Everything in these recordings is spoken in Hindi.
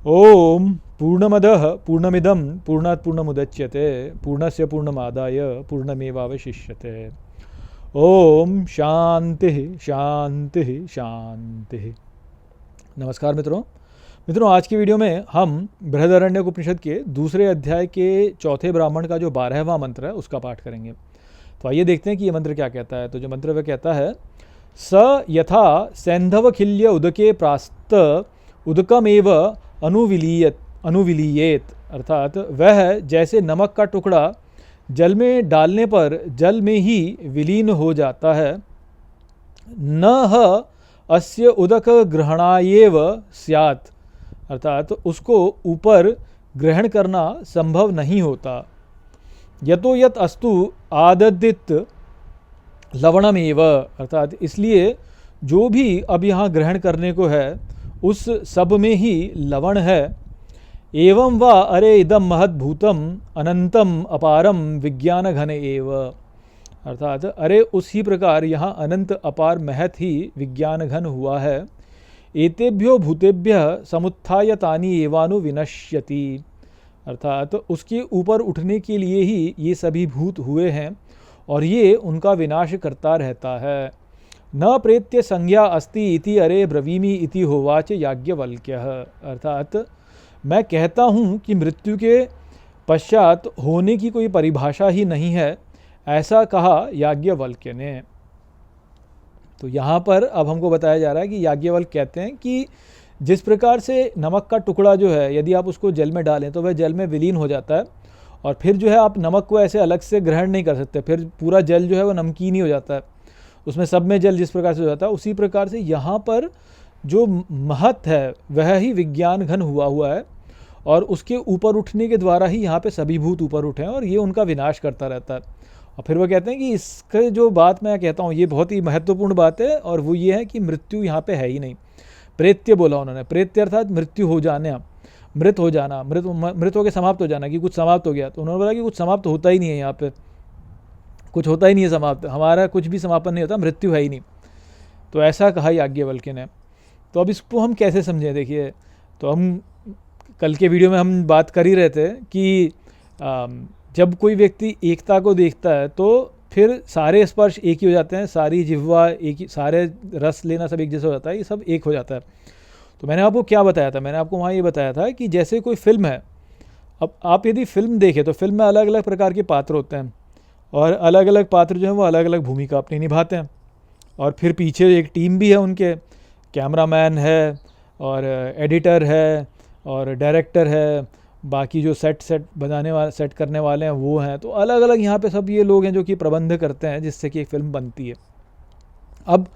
ओम पूर्णमदः पूर्णमिदं पूर्णात् पूर्णमुदच्यते पूर्णस्य पूर्णमादाय पूर्णमेवावशिष्यते। ओम शांति शांति शांति। नमस्कार मित्रों, आज की वीडियो में हम बृहदारण्यक उपनिषद के दूसरे अध्याय के चौथे ब्राह्मण का जो 12वां मंत्र है उसका पाठ करेंगे। तो आइए देखते हैं कि ये मंत्र क्या कहता है। तो जो मंत्र वह कहता है, स यथा सैंधवखिल्य उदके प्रास्त उदकमेव अनुविलीयेत, अर्थात वह जैसे नमक का टुकड़ा जल में डालने पर जल में ही विलीन हो जाता है, न ह अस्य उदक ग्रहणायेव स्यात्, अर्थात उसको ऊपर ग्रहण करना संभव नहीं होता। यतो यत अस्तु आददित लवणमेव, अर्थात इसलिए जो भी अब यहाँ ग्रहण करने को है उस सब में ही लवण है। एवं वा अरे इदम महद्भूतम अनंतम अपारम विज्ञान घन एव, अर्थात अरे उसी प्रकार यहाँ अनंत अपार महत ही विज्ञान घन हुआ है। एतेभ्यो भूतेभ्य समुत्थाय तानि एवानु विनश्यति, अर्थात उसके ऊपर उठने के लिए ही ये सभी भूत हुए हैं और ये उनका विनाश करता रहता है। न प्रेत्य संज्ञा अस्ति इति अरे ब्रवीमि इति होवाच याज्ञवल्क्यः, अर्थात मैं कहता हूँ कि मृत्यु के पश्चात होने की कोई परिभाषा ही नहीं है, ऐसा कहा याज्ञवल्क्य ने। तो यहाँ पर अब हमको बताया जा रहा है कि याज्ञवल्क्य कहते हैं कि जिस प्रकार से नमक का टुकड़ा जो है यदि आप उसको जल में डालें तो वह जल में विलीन हो जाता है और फिर जो है आप नमक को ऐसे अलग से ग्रहण नहीं कर सकते, फिर पूरा जल जो है वो नमकीन ही हो जाता है, उसमें सब में जल जिस प्रकार से हो जाता है उसी प्रकार से यहाँ पर जो महत है वह ही विज्ञान घन हुआ है और उसके ऊपर उठने के द्वारा ही यहाँ पे सभी भूत ऊपर उठे हैं और ये उनका विनाश करता रहता है। और फिर वो कहते हैं कि इसके जो बात मैं कहता हूँ ये बहुत ही महत्वपूर्ण बात है और वो ये है कि मृत्यु यहाँ पे है ही नहीं। प्रेत्य बोला उन्होंने, प्रेत्य अर्थात मृत्यु हो जाना, मृत हो जाना, मृत हो के समाप्त हो जाना, कि कुछ समाप्त हो गया। तो उन्होंने बोला कि कुछ समाप्त होता ही नहीं है, यहाँ पे कुछ होता ही नहीं है समाप्त, हमारा कुछ भी समापन नहीं होता, मृत्यु है ही नहीं। तो ऐसा कहा याज्ञवल्क्य ने। तो अब इसको हम कैसे समझें, देखिए तो हम कल के वीडियो में हम बात कर ही रहे थे कि जब कोई व्यक्ति एकता को देखता है तो फिर सारे स्पर्श एक ही हो जाते हैं, सारी जिह्वा एक ही, सारे रस लेना सब एक जैसा हो जाता है, ये सब एक हो जाता है। तो मैंने आपको क्या बताया था, मैंने आपको वहाँ ये बताया था कि जैसे कोई फिल्म है, अब आप यदि फिल्म देखें तो फिल्म में अलग अलग प्रकार के पात्र होते हैं और अलग अलग पात्र जो हैं वो अलग अलग भूमिका अपनी निभाते हैं और फिर पीछे एक टीम भी है, उनके कैमरामैन है और एडिटर है और डायरेक्टर है, बाकी जो सेट बनाने वाले सेट करने वाले हैं वो हैं। तो अलग अलग यहाँ पे सब ये लोग हैं जो कि प्रबंध करते हैं जिससे कि एक फिल्म बनती है। अब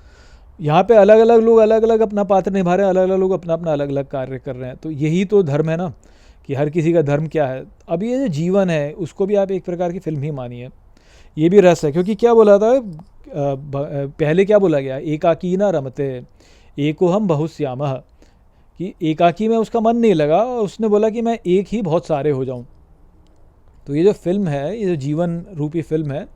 यहाँ पे अलग अलग लोग अलग अलग अपना पात्र निभा रहे हैं, अलग अलग लोग अपना अपना अलग अलग कार्य कर रहे हैं। तो यही तो धर्म है ना, कि हर किसी का धर्म क्या है। अब ये जो जीवन है उसको भी आप एक प्रकार की फिल्म ही मानिए, ये भी रस है। क्योंकि क्या बोला था पहले, क्या बोला गया, एकाकी ना रमते एको हम बहुश्यामः, कि एकाकी में उसका मन नहीं लगा और उसने बोला कि मैं एक ही बहुत सारे हो जाऊं। तो ये जो फिल्म है, ये जो जीवन रूपी फिल्म है,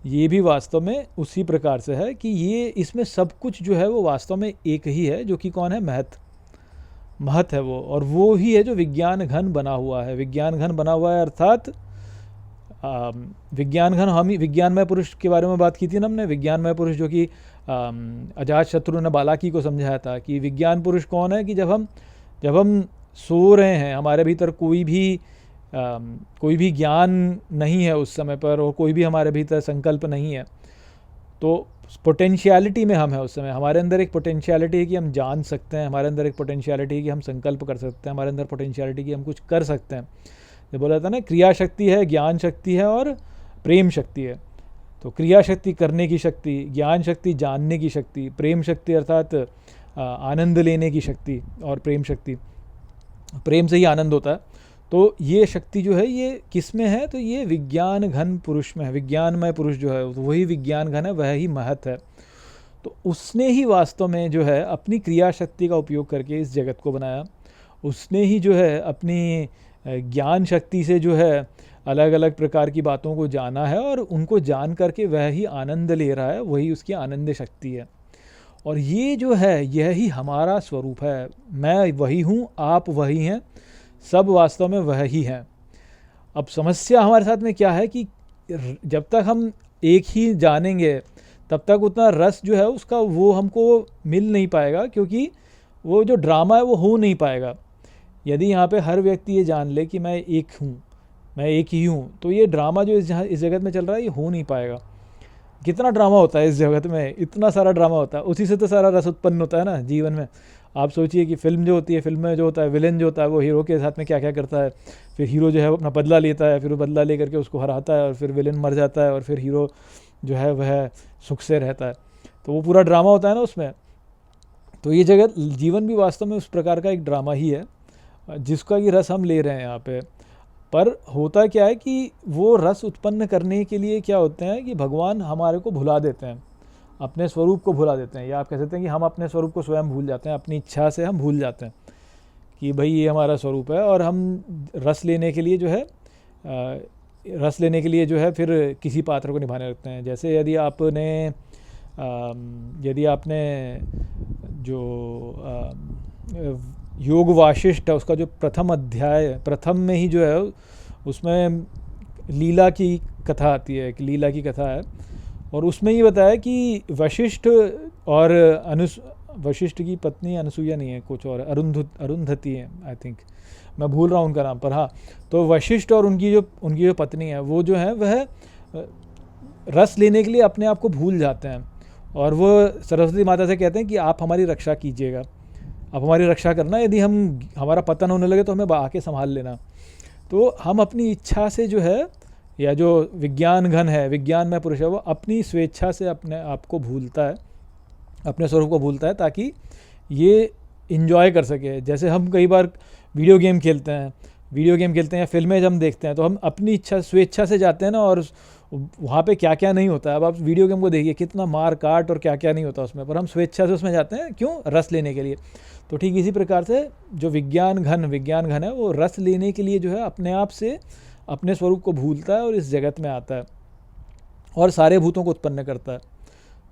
ये भी वास्तव में उसी प्रकार से है कि ये इसमें सब कुछ जो है वो वास्तव में एक ही है, जो कि कौन है, महत है वो, और वो ही है जो विज्ञान घन बना हुआ है। विज्ञान घन बना हुआ है अर्थात विज्ञान घन, हम विज्ञानमय पुरुष के बारे में बात की थी ना हमने। विज्ञानमय पुरुष जो कि अजात शत्रु ने बालाकी को समझाया था कि विज्ञान पुरुष कौन है, कि जब हम सो रहे हैं, हमारे भीतर कोई भी ज्ञान नहीं है उस समय पर और कोई भी हमारे भीतर संकल्प नहीं है, तो पोटेंशियलिटी में हम है उस समय। हमारे अंदर एक पोटेंशियलिटी है कि हम जान सकते हैं, हमारे अंदर एक पोटेंशियलिटी है कि हम संकल्प कर सकते हैं, हमारे अंदर पोटेंशियलिटी कि हम कुछ कर सकते हैं। जो बोला था ना, क्रिया शक्ति है, ज्ञान शक्ति है और प्रेम शक्ति है। तो क्रिया शक्ति करने की शक्ति, ज्ञान शक्ति जानने की शक्ति, प्रेम शक्ति अर्थात आनंद लेने की शक्ति, और प्रेम शक्ति, प्रेम से ही आनंद होता है। तो ये शक्ति जो है ये किस में है, तो ये विज्ञान घन पुरुष में है। विज्ञानमय पुरुष जो है वही विज्ञान घन है, वह ही महत है। तो उसने ही वास्तव में जो है अपनी क्रिया शक्ति का उपयोग करके इस जगत को बनाया। उसने ही जो है अपनी ज्ञान शक्ति से जो है अलग अलग प्रकार की बातों को जाना है और उनको जान करके वह ही आनंद ले रहा है, वही उसकी आनंद शक्ति है। और ये जो है यह ही हमारा स्वरूप है। मैं वही हूँ, आप वही हैं, सब वास्तव में वह ही हैं। अब समस्या हमारे साथ में क्या है कि जब तक हम एक ही जानेंगे तब तक उतना रस जो है उसका वो हमको मिल नहीं पाएगा, क्योंकि वो जो ड्रामा है वो हो नहीं पाएगा। यदि यहाँ पे हर व्यक्ति ये जान ले कि मैं एक हूँ, मैं एक ही हूँ, तो ये ड्रामा जो इस जगत में चल रहा है ये हो नहीं पाएगा। कितना ड्रामा होता है इस जगत में, इतना सारा ड्रामा होता है, उसी से तो सारा रस उत्पन्न होता है ना जीवन में। आप सोचिए कि फिल्म जो होती है, फिल्म में जो होता है विलेन जो होता है वो हीरो के साथ में क्या क्या करता है। फिर हीरो जो है वो अपना बदला लेता है, फिर वो बदला लेकर के उसको हराता है, और फिर विलेन मर जाता है, और फिर हीरो जो है वह सुख से रहता है। तो वो पूरा ड्रामा होता है ना उसमें। तो ये जगत, जीवन भी वास्तव में उस प्रकार का एक ड्रामा ही है जिसका कि रस हम ले रहे हैं यहाँ पे। पर होता क्या है कि वो रस उत्पन्न करने के लिए क्या होते हैं कि भगवान हमारे को भुला देते हैं, अपने स्वरूप को भुला देते हैं, या आप कह सकते हैं कि हम अपने स्वरूप को स्वयं भूल जाते हैं, अपनी इच्छा से हम भूल जाते हैं कि भाई ये हमारा स्वरूप है। और हम रस लेने के लिए जो है फिर किसी पात्र को निभाने लगते हैं। जैसे यदि आपने जो योग वाशिष्ठ है उसका जो प्रथम अध्याय, प्रथम में ही जो है उसमें लीला की कथा आती है, एक लीला की कथा है, और उसमें ये बताया कि वशिष्ठ और वशिष्ठ की पत्नी अनसुईया नहीं है, कुछ और अरुंधति है आई थिंक, मैं भूल रहा हूँ उनका नाम। पर हाँ, तो वशिष्ठ और उनकी जो पत्नी है वो जो है वह रस लेने के लिए अपने आप को भूल जाते हैं, और वो सरस्वती माता से कहते हैं कि आप हमारी रक्षा कीजिएगा, आप हमारी रक्षा करना, यदि हमारा पतन होने लगे तो हमें आके संभाल लेना। तो हम अपनी इच्छा से जो है, या जो विज्ञान घन है, विज्ञान में पुरुष है, वो अपनी स्वेच्छा से अपने आप को भूलता है, अपने स्वरूप को भूलता है, ताकि ये इंजॉय कर सके। जैसे हम कई बार वीडियो गेम खेलते हैं या फिल्में जब हम देखते हैं तो हम अपनी इच्छा स्वेच्छा से जाते हैं ना, और वहाँ पे क्या क्या नहीं होता है। अब आप वीडियो गेम को देखिए, कितना मार काट और क्या क्या नहीं होता उसमें, पर हम स्वेच्छा से उसमें जाते हैं, क्यों? रस लेने के लिए। तो ठीक इसी प्रकार से जो विज्ञान घन है वो रस लेने के लिए जो है अपने आप से अपने स्वरूप को भूलता है और इस जगत में आता है और सारे भूतों को उत्पन्न करता है।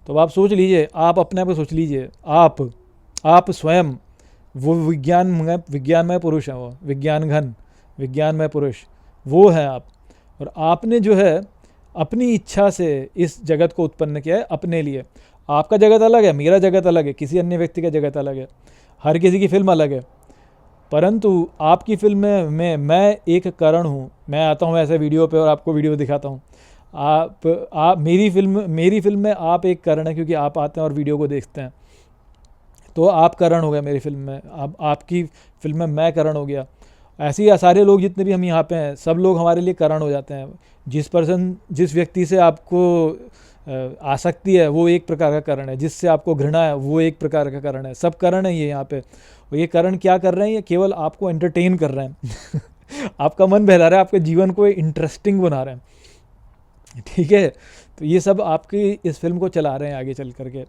तो आप सोच लीजिए, आप अपने आप को सोच लीजिए, आप स्वयं वो विज्ञानमय पुरुष है, वो विज्ञानमय पुरुष वो है आप। और आपने जो है अपनी इच्छा से इस जगत को उत्पन्न किया है अपने लिए। आपका जगत अलग है, मेरा जगत अलग है, किसी अन्य व्यक्ति का जगत अलग है, हर किसी की फिल्म अलग है। परंतु आपकी फिल्म में मैं एक करण हूँ, मैं आता हूँ ऐसे वीडियो पे और आपको वीडियो दिखाता हूँ। आप मेरी फिल्म में आप एक करण है, क्योंकि आप आते हैं और वीडियो को देखते हैं, तो आप करण हो गए मेरी फिल्म में। अब आपकी फिल्म में मैं करण हो गया। ऐसे ही सारे लोग जितने भी हम यहाँ पे हैं, सब लोग हमारे लिए करण हो जाते हैं। जिस व्यक्ति से आपको आसक्ति है वो एक प्रकार का करण है, जिससे आपको घृणा है वो एक प्रकार का करण है। सब करण है ये यहाँ पे। और ये करण क्या कर रहे हैं? ये केवल आपको एंटरटेन कर रहे हैं आपका मन बहला रहा है, आपके जीवन को इंटरेस्टिंग बना रहे हैं, ठीक है। तो ये सब आपकी इस फिल्म को चला रहे हैं आगे चल करके।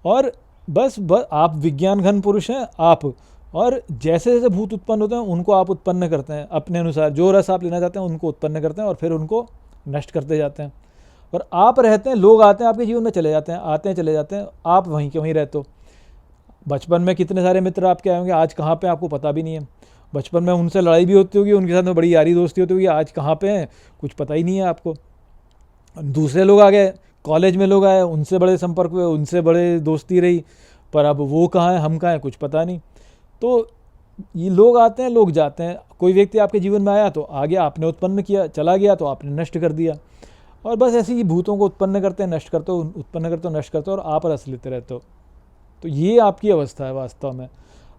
और बस आप विज्ञान घन पुरुष हैं आप, और जैसे जैसे भूत उत्पन्न होते हैं उनको आप उत्पन्न करते हैं अपने अनुसार। जो रस आप लेना चाहते हैं उनको उत्पन्न करते हैं और फिर उनको नष्ट करते जाते हैं। और आप रहते हैं, लोग आते हैं आपके जीवन में, चले जाते हैं, आते हैं चले जाते हैं, आप वहीं के वहीं रहते हो। बचपन में कितने सारे मित्र आपके आए होंगे, आज कहाँ पे आपको पता भी नहीं है। बचपन में उनसे लड़ाई भी होती होगी, उनके साथ में बड़ी यारी दोस्ती होती होगी, आज कहाँ पे हैं कुछ पता ही नहीं है आपको। दूसरे लोग आ गए, कॉलेज में लोग आए, उनसे बड़े संपर्क हुए, उनसे बड़े दोस्ती रही, पर अब वो कहाँ है हम कहाँ हैं कुछ पता नहीं। तो ये लोग आते हैं, लोग जाते हैं। कोई व्यक्ति आपके जीवन में आया तो आ गया, आपने उत्पन्न किया, चला गया तो आपने नष्ट कर दिया। और बस ऐसे ही भूतों को उत्पन्न करते हैं, नष्ट करते हो, उत्पन्न करते हो, नष्ट करते हो, और आप रस लेते रहते हो। तो ये आपकी अवस्था है वास्तव में।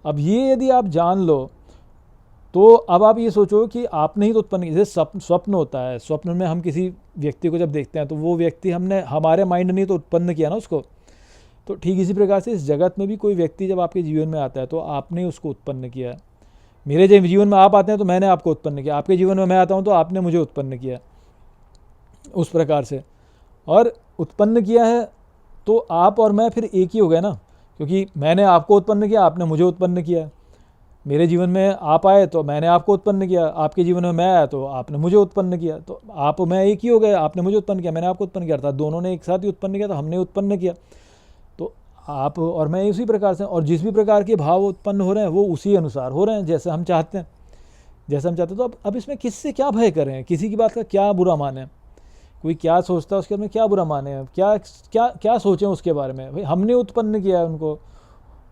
अब ये यदि आप जान लो तो अब आप ये सोचो कि आपने ही तो उत्पन्न किया। जैसे स्वप्न होता है, स्वप्न में हम किसी व्यक्ति को जब देखते हैं तो वो व्यक्ति हमारे माइंड ने तो उत्पन्न किया ना उसको। तो ठीक इसी प्रकार से इस जगत में भी कोई व्यक्ति जब आपके जीवन में आता है तो आपने उसको उत्पन्न किया है। मेरे जीवन में आप आते हैं तो मैंने आपको उत्पन्न किया, आपके जीवन में मैं आता हूँ तो आपने मुझे उत्पन्न किया, उस प्रकार से। और उत्पन्न किया है तो आप और मैं फिर एक ही हो गए ना, क्योंकि मैंने आपको उत्पन्न किया, आपने मुझे उत्पन्न किया। मेरे जीवन में आप आए तो मैंने आपको उत्पन्न किया, आपके जीवन में मैं आया तो आपने मुझे उत्पन्न किया। तो आप मैं एक ही हो गए, आपने मुझे उत्पन्न किया, मैंने आपको उत्पन्न किया, अर्थात दोनों ने एक साथ ही उत्पन्न किया, तो हमने उत्पन्न किया। तो आप और मैं उसी प्रकार से, और जिस भी प्रकार के भाव उत्पन्न हो रहे हैं वो उसी अनुसार हो रहे हैं जैसे हम चाहते हैं, जैसे हम चाहते हैं। तो अब इसमें किससे क्या भय करें, किसी की बात का क्या बुरा माने, कोई क्या सोचता है उसके बारे में क्या बुरा माने, क्या क्या क्या सोचें उसके बारे में। भाई हमने उत्पन्न किया है उनको,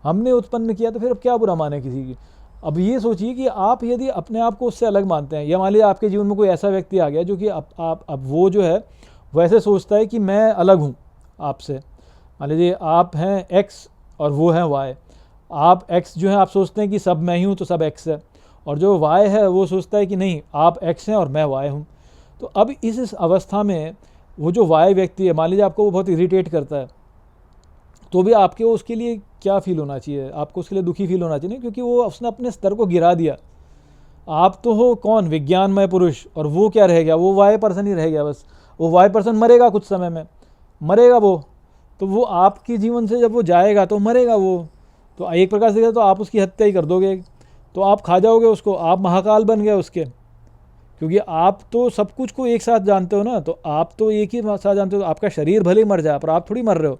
हमने उत्पन्न किया, तो फिर अब क्या बुरा माने किसी की। अब ये सोचिए कि आप यदि अपने आप को उससे अलग मानते हैं, या मान लीजिए आपके जीवन में कोई ऐसा व्यक्ति आ गया जो कि अब वो जो है वैसे सोचता है कि मैं अलग हूँ आपसे। मान लीजिए आप हैं एक्स और वो हैं वाई। आप एक्स जो है आप सोचते हैं कि सब मैं ही हूँ तो सब एक्स है, और जो वाई है वो सोचता है कि नहीं आप एक्स हैं और मैं वाई हूँ। तो अब इस अवस्था में वो जो वाई व्यक्ति है, मान लीजिए आपको वो बहुत इरिटेट करता है, तो भी आपके उसके लिए क्या फील होना चाहिए, आपको उसके लिए दुखी फील होना चाहिए नहीं, क्योंकि वो उसने अपने स्तर को गिरा दिया। आप तो हो कौन, विज्ञानमय पुरुष, और वो क्या रह गया, वो वाई पर्सन ही रह गया बस। वो वाई पर्सन मरेगा कुछ समय में, मरेगा वो, तो वो आपके जीवन से जब वो जाएगा तो मरेगा वो, तो एक प्रकार से तो आप उसकी हत्या ही कर दोगे, तो आप खा जाओगे उसको, आप महाकाल बन गए उसके। क्योंकि आप तो सब कुछ को एक साथ जानते हो ना, तो आप तो एक ही साथ जानते हो, आपका शरीर भले ही मर जाए पर आप थोड़ी मर रहे हो।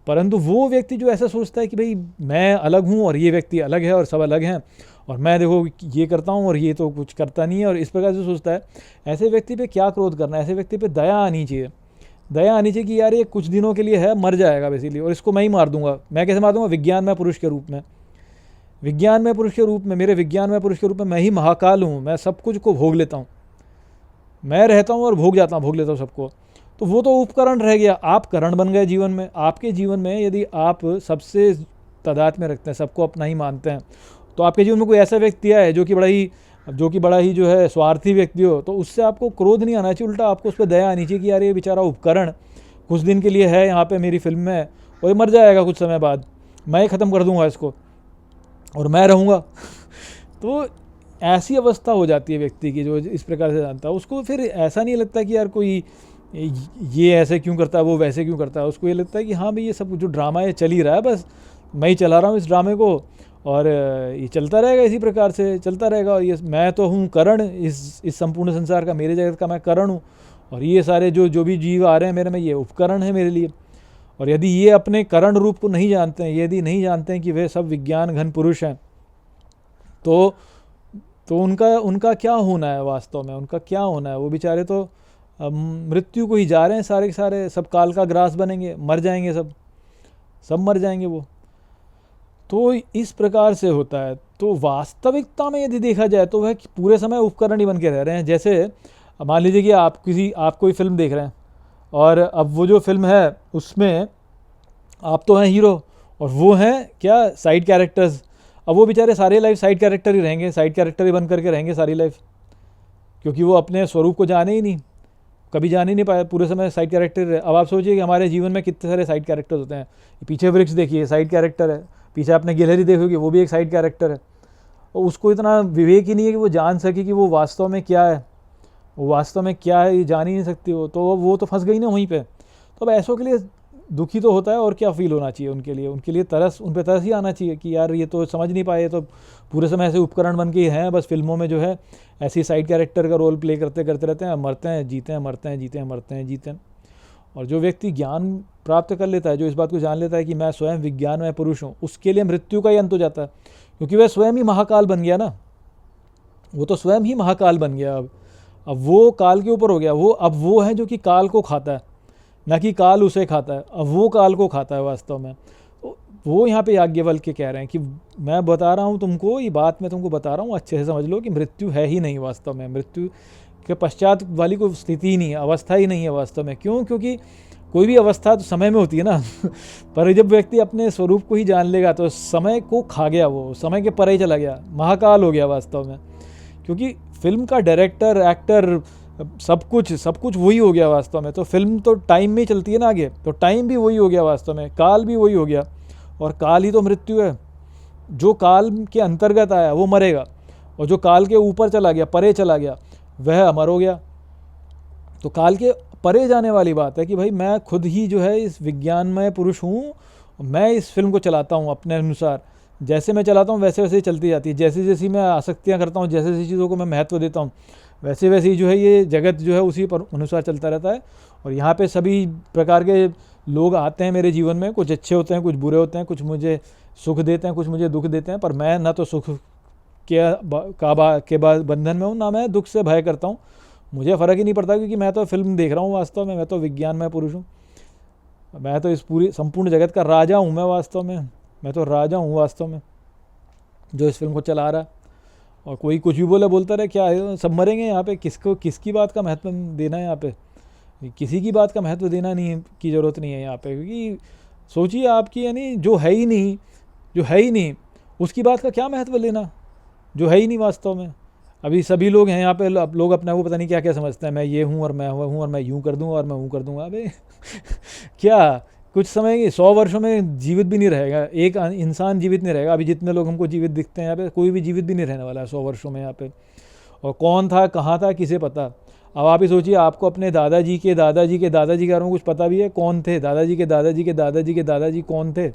परंतु वो व्यक्ति जो ऐसा सोचता है कि भाई मैं अलग हूँ और ये व्यक्ति अलग है और सब अलग हैं, और मैं देखो ये करता हूँ और ये तो कुछ करता नहीं है, और इस प्रकार से सोचता है, ऐसे व्यक्ति पे क्या क्रोध करना है, ऐसे व्यक्ति पे दया आनी चाहिए। दया आनी चाहिए कि यार ये कुछ दिनों के लिए है, मर जाएगा बेसिकली, और इसको मैं ही मार दूंगा। मैं कैसे मार दूंगा, विज्ञान में पुरुष के रूप में, विज्ञान में पुरुष के रूप में, मेरे विज्ञान में पुरुष के रूप में मैं ही महाकाल हूँ, मैं सब कुछ को भोग लेता हूँ, मैं रहता हूँ और भोग जाता हूँ, भोग लेता हूँ सबको। तो वो तो उपकरण रह गया, आप करण बन गए जीवन में। आपके जीवन में यदि आप सबसे तादाद में रखते हैं, सबको अपना ही मानते हैं, तो आपके जीवन में कोई ऐसा व्यक्ति है जो कि बड़ा ही जो है स्वार्थी व्यक्ति हो, तो उससे आपको क्रोध नहीं आना चाहिए, उल्टा आपको उस पर दया आनी चाहिए कि यार ये बेचारा उपकरण कुछ दिन के लिए है यहाँ पे मेरी फिल्म में, और ये मर जाएगा कुछ समय बाद, मैं ही ख़त्म कर दूंगा इसको और मैं रहूँगा। तो ऐसी अवस्था हो जाती है व्यक्ति की जो इस प्रकार से जानता है। उसको फिर ऐसा नहीं लगता कि यार कोई ये ऐसे क्यों करता है, वो वैसे क्यों करता है। उसको ये लगता है कि हाँ भाई ये सब जो ड्रामा है चल ही रहा है, बस मैं ही चला रहा हूँ इस ड्रामे को, और ये चलता रहेगा, इसी प्रकार से चलता रहेगा। और ये मैं तो हूँ करण, इस संपूर्ण संसार का, मेरे जगत का मैं करण हूँ, और ये सारे जो भी जीव आ रहे हैं मेरे में, ये उपकरण है मेरे लिए। और यदि ये अपने करण रूप को नहीं जानते हैं, यदि नहीं जानते हैं कि वे सब विज्ञान घन पुरुष हैं, तो उनका क्या होना है वास्तव में, उनका क्या होना है। वो बेचारे तो मृत्यु को ही जा रहे हैं सारे के सारे, सब काल का ग्रास बनेंगे, मर जाएंगे, सब मर जाएंगे वो। तो इस प्रकार से होता है। तो वास्तविकता में यदि देखा जाए तो वह पूरे समय उपकरण ही बन के रह रहे हैं। जैसे मान लीजिए कि आप कोई फिल्म देख रहे हैं, और अब वो जो फिल्म है उसमें आप तो हैं हीरो और वो हैं क्या, साइड कैरेक्टर्स। अब वो बेचारे सारी लाइफ साइड कैरेक्टर ही रहेंगे, साइड कैरेक्टर ही बन करके रहेंगे सारी लाइफ, क्योंकि वो अपने स्वरूप को जाने ही नहीं, कभी जान ही नहीं पाया, पूरे समय साइड कैरेक्टर है। अब आप सोचिए कि हमारे जीवन में कितने सारे साइड कैरेक्टर्स होते हैं। पीछे वृक्ष देखिए, साइड कैरेक्टर है, पीछे आपने गैलरी देखोगे, वो भी एक साइड कैरेक्टर है। और उसको इतना विवेक ही नहीं है कि वो जान सके कि वो वास्तव में क्या है, वो वास्तव में क्या है ये जान ही नहीं सकती वो तो फंस गई ना वहीं पे। तो अब ऐसों के लिए दुखी तो होता है, और क्या फील होना चाहिए उनके लिए तरस, उन पर तरस ही आना चाहिए कि यार ये तो समझ नहीं पाए, तो पूरे समय ऐसे उपकरण बन के ही हैं, बस फिल्मों में जो है ऐसी साइड कैरेक्टर का रोल प्ले करते रहते हैं, मरते हैं जीते हैं, मरते हैं जीते हैं, मरते हैं जीते हैं। और जो व्यक्ति ज्ञान प्राप्त कर लेता है, जो इस बात को जान लेता है कि मैं स्वयं विज्ञान में पुरुष हूँ, उसके लिए मृत्यु का ही अंत हो जाता है, क्योंकि वह स्वयं ही महाकाल बन गया ना, वो तो स्वयं ही महाकाल बन गया। अब वो काल के ऊपर हो गया, अब वो है जो कि काल को खाता है, ना कि काल उसे खाता है। अब वो काल को खाता है वास्तव में। तो वो यहाँ पे याज्ञवल्क्य कह रहे हैं कि मैं बता रहा हूँ तुमको, ये बात मैं तुमको बता रहा हूँ, अच्छे से समझ लो कि मृत्यु है ही नहीं वास्तव में, मृत्यु के पश्चात वाली कोई स्थिति ही नहीं है, अवस्था ही नहीं है वास्तव में। क्यों? क्योंकि कोई भी अवस्था तो समय में होती है ना पर जब व्यक्ति अपने स्वरूप को ही जान लेगा तो समय को खा गया, वो समय के परे ही चला गया, महाकाल हो गया वास्तव में। क्योंकि फिल्म का डायरेक्टर, एक्टर, सब कुछ वही हो गया वास्तव में। तो फिल्म तो टाइम में ही चलती है ना आगे, तो टाइम भी वही हो गया वास्तव में, काल भी वही हो गया, और काल ही तो मृत्यु है। जो काल के अंतर्गत आया वो मरेगा, और जो काल के ऊपर चला गया, परे चला गया, वह अमर हो गया। तो काल के परे जाने वाली बात है कि भाई मैं खुद ही जो है इस विज्ञानमय पुरुष हूँ, मैं इस फिल्म को चलाता हूँ अपने अनुसार, जैसे मैं चलाता हूँ वैसे वैसे ही चलती जाती है, जैसी जैसी मैं आसक्तियाँ करता हूँ, जैसे जैसी चीज़ों को मैं महत्व देता हूँ, वैसे वैसे ही जो है ये जगत जो है उसी पर अनुसार चलता रहता है। और यहाँ पे सभी प्रकार के लोग आते हैं मेरे जीवन में, कुछ अच्छे होते हैं, कुछ बुरे होते हैं, कुछ मुझे सुख देते हैं, कुछ मुझे दुख देते हैं, पर मैं ना तो सुख के बाद बंधन में हूँ, ना मैं दुख से भय करता हूँ। मुझे फ़र्क ही नहीं पड़ता, क्योंकि मैं तो फिल्म देख रहा हूँ वास्तव में, मैं तो विज्ञान में पुरुष हूँ, मैं तो इस पूरी संपूर्ण जगत का राजा हूँ। मैं तो राजा हूँ वास्तव में, जो इस फिल्म को चला रहा है। और कोई कुछ भी बोलता रहे, क्या है, सब मरेंगे यहाँ पे, किसकी बात का महत्व देना है यहाँ पे? किसी की बात का महत्व देना नहीं की ज़रूरत नहीं है यहाँ पे, क्योंकि सोचिए आपकी, यानी जो है ही नहीं उसकी बात का क्या महत्व लेना, जो है ही नहीं वास्तव में। अभी सभी लोग हैं यहाँ पे, लोग अपने को पता नहीं क्या क्या समझते हैं, मैं ये हूँ और मैं हूँ और मैं यूँ कर दूँगा और मैं यूँ कर दूँगा। अबे क्या कुछ समय 100 वर्षों में जीवित भी नहीं रहेगा, एक इंसान जीवित नहीं रहेगा। अभी जितने लोग हमको जीवित दिखते हैं यहाँ पे, कोई भी जीवित भी नहीं रहने वाला है 100 वर्षों में यहाँ पे। और कौन था, कहाँ था, किसे पता। अब आप ही सोचिए, आपको अपने दादाजी के दादाजी के दादाजी के बारे में कुछ पता भी है? कौन थे दादाजी के दादाजी के दादाजी के दादाजी, कौन थे?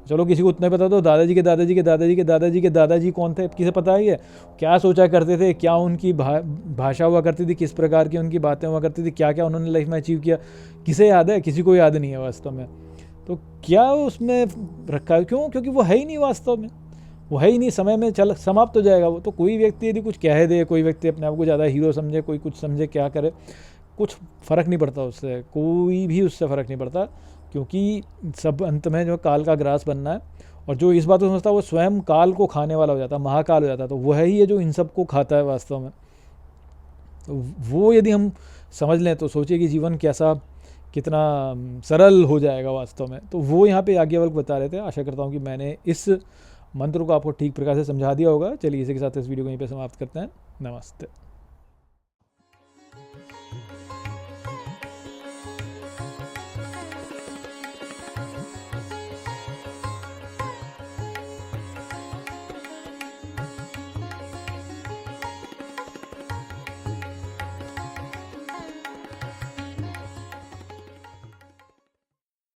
चलो किसी को उतना पता, तो दादाजी के दादाजी के दादाजी के दादाजी के दादाजी कौन थे, किसे पता ही है? क्या सोचा करते थे, क्या उनकी भाषा हुआ करती थी, किस प्रकार की उनकी बातें हुआ करती थी, क्या क्या उन्होंने लाइफ में अचीव किया, किसे याद है? किसी को याद नहीं है वास्तव में। तो क्या उसमें रखा है? क्यों? क्योंकि वो है ही नहीं वास्तव में, वो है ही नहीं, समय में चल समाप्त हो जाएगा वो। तो कोई व्यक्ति यदि कुछ कह दे, कोई व्यक्ति अपने आप को ज़्यादा हीरो समझे, कोई कुछ समझे, क्या करे, कुछ फ़र्क नहीं पड़ता उससे, कोई भी उससे फ़र्क नहीं पड़ता, क्योंकि सब अंत में जो काल का ग्रास बनना है। और जो इस बात को समझता है वो स्वयं काल को खाने वाला हो जाता है, महाकाल हो जाता है। तो वह ही है जो इन सब को खाता है वास्तव में। तो वो यदि हम समझ लें तो सोचिए कि जीवन कैसा, कितना सरल हो जाएगा वास्तव में। तो वो यहाँ पे याज्ञवल्क्य बता रहे थे। आशा करता हूँ कि मैंने इस मंत्र को आपको ठीक प्रकार से समझा दिया होगा। चलिए इसी के साथ इस वीडियो को यहीं पे समाप्त करते हैं। नमस्ते।